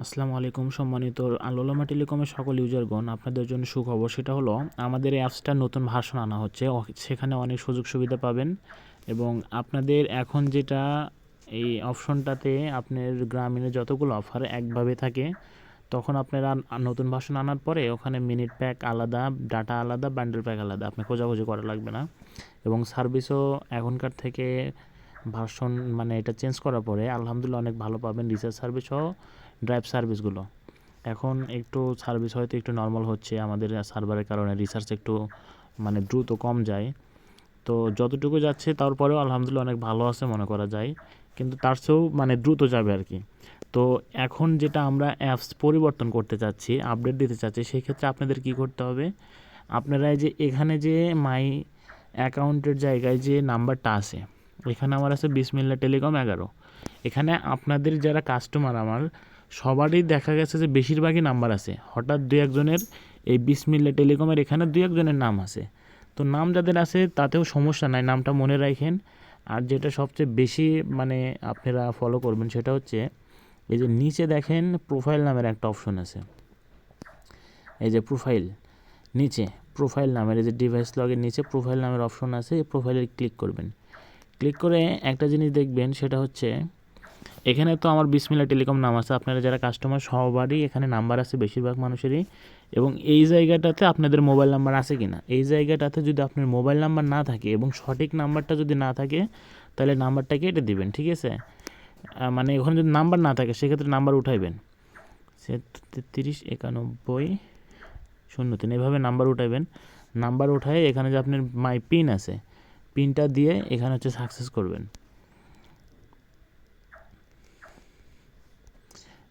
আসসালামু আলাইকুম সম্মানিত আলোলামা টেলিকমের সকল ইউজারগণ, আপনাদের জন্য সুখবর। সেটা হলো আমাদের এই অ্যাপসটার নতুন ভার্সন আনা হচ্ছে। সেখানে অনেক সুযোগ সুবিধা পাবেন এবং আপনাদের এখন যেটা এই অপশনটাতে আপনার গ্রামীণের যতগুলো অফার একভাবে থাকে, তখন আপনারা নতুন ভার্সন আনার পরে ওখানে মিনিট প্যাক আলাদা, ডাটা আলাদা, বান্ডেল প্যাক আলাদা, আপনি খোঁজাখুঁজি করা লাগবে না। এবং সার্ভিসও এখনকার থেকে ভার্সন মানে এটা চেঞ্জ করার পরে আলহামদুলিল্লাহ অনেক ভালো পাবেন। রিচার্জ সার্ভিস সহ ড্রাইভ সার্ভিসগুলো এখন একটু সার্ভিস হয়তো একটু নর্মাল হচ্ছে, আমাদের সার্ভারের কারণে রিসার্চ একটু মানে দ্রুত কম যায়। তো যতটুকু যাচ্ছে তারপরেও আলহামদুলিল্লাহ অনেক ভালো আছে মনে করা যায়, কিন্তু তার চেয়েও মানে দ্রুত যাবে আর কি। তো এখন যেটা আমরা অ্যাপস পরিবর্তন করতে চাচ্ছি, আপডেট দিতে চাচ্ছি, সেই ক্ষেত্রে আপনাদের কি করতে হবে, আপনারা যে এখানে যে মাই অ্যাকাউন্টের জায়গায় যে নাম্বারটা আছে, এখানে আমার আছে বিসমিল্লাহ টেলিকম 11। এখানে আপনাদের যারা কাস্টমার আমার সবারই দেখা গেছে যে বেশিরভাগই নাম্বার আছে, হঠাৎ দু একজনের এই বিসমিল্লাহ টেলিকমের এখানে দু একজনের নাম আছে। তো নাম যাদের আছে তাতেও সমস্যা নাই, নামটা মনে রাখেন। আর যেটা সবচেয়ে বেশি মানে আপনারা ফলো করবেন সেটা হচ্ছে এই যে নিচে দেখেন প্রোফাইল নামের একটা অপশন আছে, এই যে প্রোফাইল, নিচে প্রোফাইল নামের এই যে ডিভাইস লগের নিচে প্রোফাইল নামের অপশন আছে, এই প্রোফাইলে ক্লিক করবেন। ক্লিক করে একটা জিনিস দেখবেন, সেটা হচ্ছে এখানে তো আমার বিসমিল্লাহ টেলিকম নাম আছে, আপনারা যারা কাস্টমার সবারই এখানে নাম্বার আছে, বেশিরভাগ মানুষেরই। এবং এই জায়গাটাতে আপনাদের মোবাইল নাম্বার আছে কি না, এই জায়গাটাতে যদি আপনার মোবাইল নাম্বার না থাকে এবং সঠিক নাম্বারটা যদি না থাকে, তাহলে নাম্বারটা কেটে দিবেন, ঠিক আছে? মানে ওখানে যদি নাম্বার না থাকে সেক্ষেত্রে নাম্বার উঠাইবেন, সে 339103 এভাবে নাম্বার উঠাইবেন। নাম্বার উঠায় এখানে যে আপনার মাই পিন আছে, পিনটা দিয়ে এখানে হচ্ছে সাকসেস করবেন।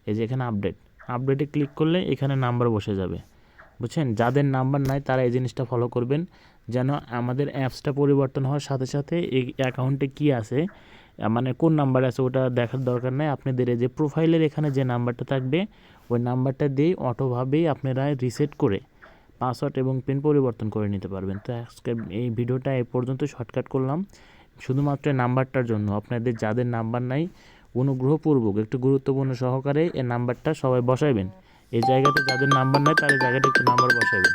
এই যে এখানে আপডেটে ক্লিক করলে এখানে নাম্বার বসে যাবে, বুঝছেন? যাদের নাম্বার নাই তারা এই জিনিসটা ফলো করবেন, যেন আমাদের অ্যাপসটা পরিবর্তন হওয়ার সাথে সাথে এই অ্যাকাউন্টে কী আছে, মানে কোন নাম্বার আছে ওটা দেখার দরকার নেই। আপনাদের এই যে প্রোফাইলের এখানে যে নাম্বারটা থাকবে ওই নাম্বারটা দিয়েই অটোভাবেই আপনারা রিসেট করে পাসওয়ার্ড এবং পিন পরিবর্তন করে নিতে পারবেন। তো আজকে এই ভিডিওটা এ পর্যন্ত শর্টকাট করলাম শুধুমাত্র নাম্বারটার জন্য। আপনাদের যাদের নাম্বার নাই অনুগ্রহপূর্বক একটু গুরুত্বপূর্ণ সহকারে এই নাম্বারটা সবাই বসাইবেন। এই জায়গাতে যাদের নাম্বার নাই তাদের জায়গাটা একটু নাম্বার বসাইবেন।